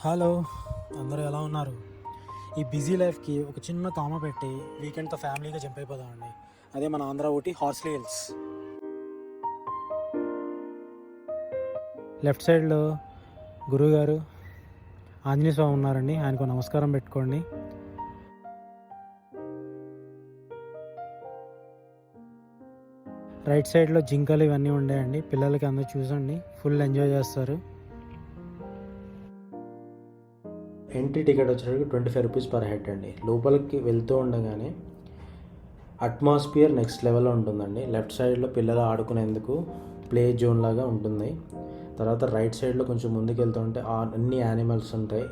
Hello, అందరూ ఎలా ఉన్నారు? ఈ బిజీ లైఫ్కి ఒక చిన్న కామ పెట్టి వీకెండ్తో ఫ్యామిలీగా జంప్ అయిపోదామండి. అదే మన Andhra Ooty Horsley hills. Left సైడ్లో గురువుగారు ఆంజనేయ స్వామి ఉన్నారండి, ఆయనకు నమస్కారం పెట్టుకోండి. రైట్ సైడ్లో జింకలు ఇవన్నీ ఉండేయండి, పిల్లలకి అందరూ చూసండి, ఫుల్ ఎంజాయ్ చేస్తారు. ఎంట్రీ టికెట్ వచ్చేసరికి 25 రూపీస్ పర్ హెడ్ అండి. లోపలికి వెళ్తూ ఉండగానే అట్మాస్ఫియర్ నెక్స్ట్ లెవెల్లో ఉంటుందండి. లెఫ్ట్ సైడ్లో పిల్లలు ఆడుకునేందుకు ప్లే జోన్ లాగా ఉంటుంది. తర్వాత రైట్ సైడ్లో కొంచెం ముందుకు వెళ్తుంటే అన్ని యానిమల్స్ ఉంటాయి.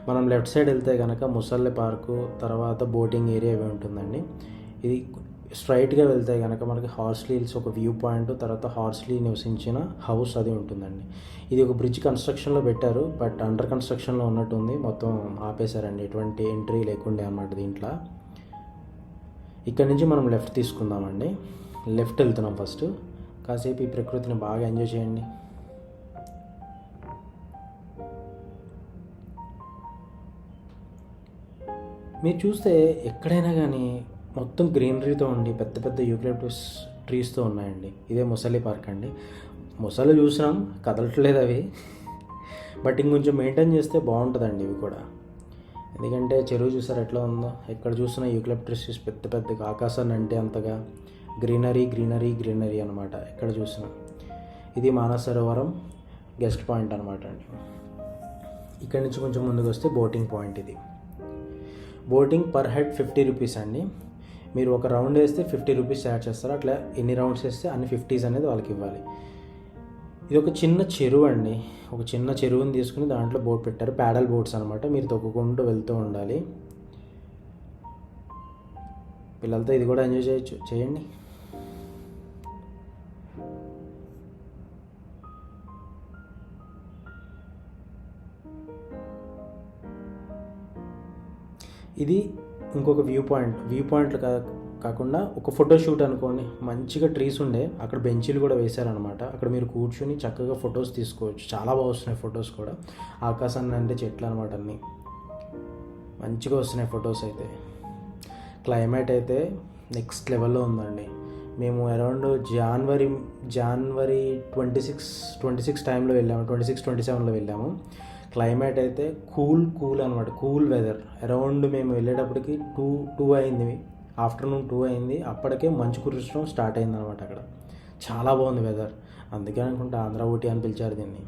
మనం లెఫ్ట్ సైడ్ వెళ్తే కనుక ముసల్లె పార్కు, తర్వాత బోటింగ్ ఏరియా ఇవి ఉంటుందండి. ఇది స్ట్రైట్గా వెళ్తే కనుక మనకి హార్స్లీ హిల్స్ ఒక వ్యూ పాయింట్, తర్వాత హార్స్లీ నివసించిన హౌస్ అది ఉంటుందండి. ఇది ఒక బ్రిడ్జ్ కన్స్ట్రక్షన్లో పెట్టారు, బట్ అండర్ కన్స్ట్రక్షన్లో ఉన్నట్టుంది, మొత్తం ఆపేశారండి, ఎటువంటి ఎంట్రీ లేకుండే అన్నమాట దీంట్లో. ఇక్కడ నుంచి మనం లెఫ్ట్ తీసుకుందామండి. లెఫ్ట్ వెళ్తున్నాం ఫస్ట్. కాసేపు ఈ ప్రకృతిని బాగా ఎంజాయ్ చేయండి. మీరు చూస్తే ఎక్కడైనా కానీ మొత్తం గ్రీనరీతో ఉండి పెద్ద పెద్ద యూకలిప్టస్ ట్రీస్తో ఉన్నాయండి. ఇదే ముసలి పార్క్ అండి. ముసలి చూసినాం, కదలట్లేదు అవి, బట్ ఇంకొంచెం మెయింటైన్ చేస్తే బాగుంటుందండి ఇవి కూడా. ఎందుకంటే చెరువు చూసారు ఎట్లా ఉందో, ఎక్కడ చూసినా యూకలిప్టస్ పెద్ద పెద్దగా ఆకాశాన్ని అంటే అంతగా గ్రీనరీ గ్రీనరీ గ్రీనరీ అనమాట ఎక్కడ చూసినా. ఇది మానస సరోవరం గెస్ట్ పాయింట్ అనమాట అండి. ఇక్కడి నుంచి కొంచెం ముందుకు వస్తే బోటింగ్ పాయింట్. ఇది బోటింగ్ పర్ హెడ్ 50 రూపీస్ అండి. మీరు ఒక రౌండ్ వేస్తే 50 రూపీస్ యాడ్ చేస్తారు. అట్లా ఎన్ని రౌండ్స్ వేస్తే అన్ని 50s అనేది వాళ్ళకి ఇవ్వాలి. ఇది ఒక చిన్న చెరువు అండి. ఒక చిన్న చెరువుని తీసుకుని దాంట్లో బోట్ పెట్టారు, ప్యాడల్ బోట్స్ అనమాట. మీరు తొక్కుకుంటూ వెళ్తూ ఉండాలి. పిల్లలతో ఇది కూడా ఎంజాయ్ చేయొచ్చు, చేయండి. ఇది ఇంకొక వ్యూ పాయింట్లు కాకుండా ఒక ఫోటోషూట్ అనుకోండి. మంచిగా ట్రీస్ ఉండే అక్కడ బెంచీలు కూడా వేశారనమాట. అక్కడ మీరు కూర్చుని చక్కగా ఫొటోస్ తీసుకోవచ్చు. చాలా బాగా వస్తున్నాయి ఫొటోస్ కూడా. ఆకాశాన్ని అంటే చెట్లు అనమాట, అన్నీ మంచిగా వస్తున్నాయి ఫొటోస్ అయితే. క్లైమేట్ అయితే నెక్స్ట్ లెవెల్లో ఉందండి. మేము అరౌండ్ జనవరి 26 టైంలో వెళ్ళాము, 26-27లో వెళ్ళాము. క్లైమేట్ అయితే కూల్ అనమాట, కూల్ వెదర్. అరౌండ్ మేము వెళ్ళేటప్పటికి 2 అయింది, ఆఫ్టర్నూన్ 2 అయింది. అప్పటికే మంచు కురవడం స్టార్ట్ అయింది అనమాట అక్కడ. చాలా బాగుంది వెదర్. అందుకే అనుకుంటా ఆంధ్ర ఊటీ అని పిలిచారు దీన్ని.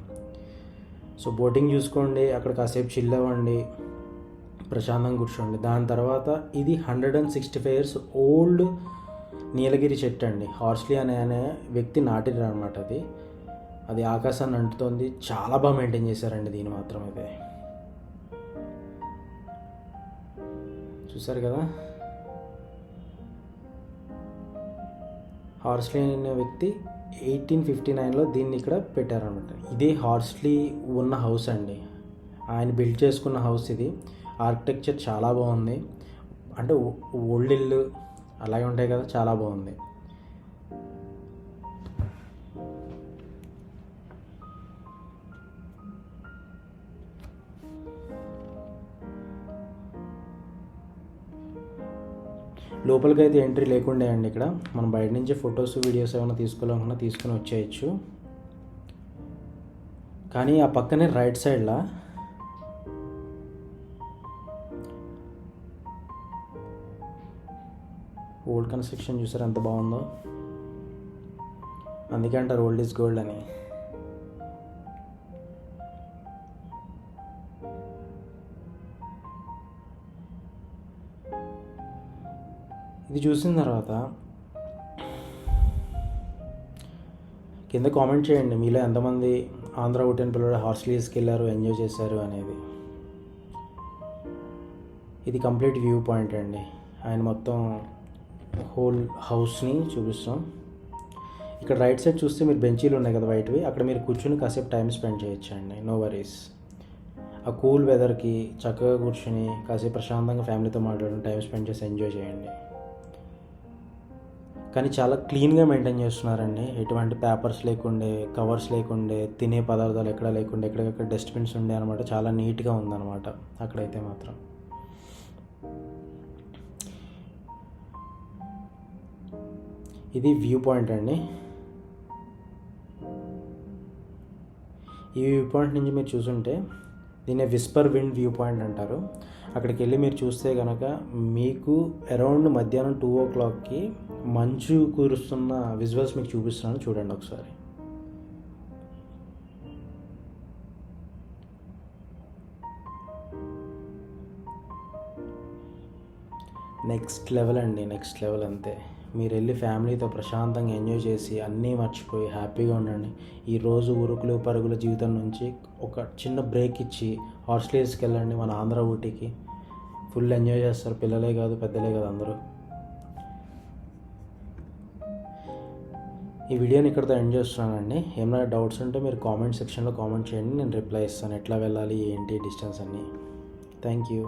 సో బోటింగ్ చూసుకోండి, అక్కడ కాసేపు చిల్ అవ్వండి, ప్రశాంతంగా కూర్చోండి. దాని తర్వాత ఇది 165 years ఓల్డ్ నీలగిరి చెట్టు అండి. హార్స్లీ అనే వ్యక్తి నాటిరు అనమాట. అది ఆకాశాన్ని అంటుతోంది. చాలా బాగా మెయింటైన్ చేశారండి దీన్ని మాత్రం. అయితే చూసారు కదా, హార్స్లీ అనే వ్యక్తి 1859లో దీన్ని ఇక్కడ పెట్టారనమాట. ఇదే హార్స్లీ ఉన్న హౌస్ అండి, ఆయన బిల్డ్ చేసుకున్న హౌస్ ఇది. ఆర్కిటెక్చర్ చాలా బాగుంది, అంటే ఓల్డ్ ఇల్లు అలాగే ఉంటాయి కదా, చాలా బాగుంది. లోపలికి అయితే ఎంట్రీ లేకుండే అండి. ఇక్కడ మనం బయట నుంచి ఫొటోస్ వీడియోస్ ఏమైనా తీసుకోవాలనుకున్నా తీసుకుని వచ్చేయచ్చు. కానీ ఆ పక్కనే రైట్ సైడ్లో ఓల్డ్ కన్స్ట్రక్షన్ చూసారు ఎంత బాగుందో. అందుకే అంటారు ఓల్డ్ ఈజ్ గోల్డ్ అని. ఇది చూసిన తర్వాత కింద కామెంట్ చేయండి, మీలో ఎంతమంది ఆంధ్ర ఊటీ అని పిల్లలు హార్స్లీ హిల్స్కి వెళ్ళారు, ఎంజాయ్ చేశారు అనేది. ఇది కంప్లీట్ వ్యూ పాయింట్ అండి. ఆయన మొత్తం హోల్ హౌస్ని చూపిస్తాం. ఇక్కడ రైట్ సైడ్ చూస్తే మీరు బెంచీలు ఉన్నాయి కదా వైట్వి, అక్కడ మీరు కూర్చుని కాసేపు టైం స్పెండ్ చేయొచ్చు అండి, నో వరీస్. ఆ కూల్ వెదర్కి చక్కగా కూర్చుని కాసేపు ప్రశాంతంగా ఫ్యామిలీతో మాట్లాడడం, టైం స్పెండ్ చేసి ఎంజాయ్ చేయండి. కానీ చాలా క్లీన్గా మెయింటైన్ చేస్తున్నారండి. ఎటువంటి పేపర్స్ లేకుండే, కవర్స్ లేకుండే, తినే పదార్థాలు ఎక్కడ లేకుండే, ఎక్కడికక్కడ డస్ట్బిన్స్ ఉండే అనమాట. చాలా నీట్గా ఉందన్నమాట అక్కడైతే మాత్రం. ఇది వ్యూ పాయింట్ అండి. ఈ వ్యూ పాయింట్ నుంచి మీరు చూసుంటే దీన్ని విస్పర్ విండ్ వ్యూ పాయింట్ అంటారు. అక్కడికి వెళ్ళి మీరు చూస్తే కనుక మీకు అరౌండ్ మధ్యాహ్నం 2 o'clockకి మంచు కురుస్తున్న విజువల్స్ మీకు చూపిస్తున్నాను, చూడండి ఒకసారి. నెక్స్ట్ లెవెల్ అండి, నెక్స్ట్ లెవెల్ అంతే. మీరు వెళ్ళి ఫ్యామిలీతో ప్రశాంతంగా ఎంజాయ్ చేసి అన్నీ మర్చిపోయి హ్యాపీగా ఉండండి. ఈరోజు ఉరుకులు పరుగుల జీవితం నుంచి ఒక చిన్న బ్రేక్ ఇచ్చి హార్స్లేస్కి వెళ్ళండి, మన ఆంధ్ర ఊటీకి. ఫుల్ ఎంజాయ్ చేస్తారు, పిల్లలే కాదు పెద్దలే కాదు అందరూ. ఈ వీడియోని ఇక్కడితో ఎండ్ చేస్తున్నానండి. ఏమైనా డౌట్స్ ఉంటే మీరు కామెంట్ సెక్షన్లో కామెంట్ చేయండి, నేను రిప్లై ఇస్తాను. ఎట్లా వెళ్ళాలి, ఏంటి డిస్టెన్స్ అన్నీ. Thank you.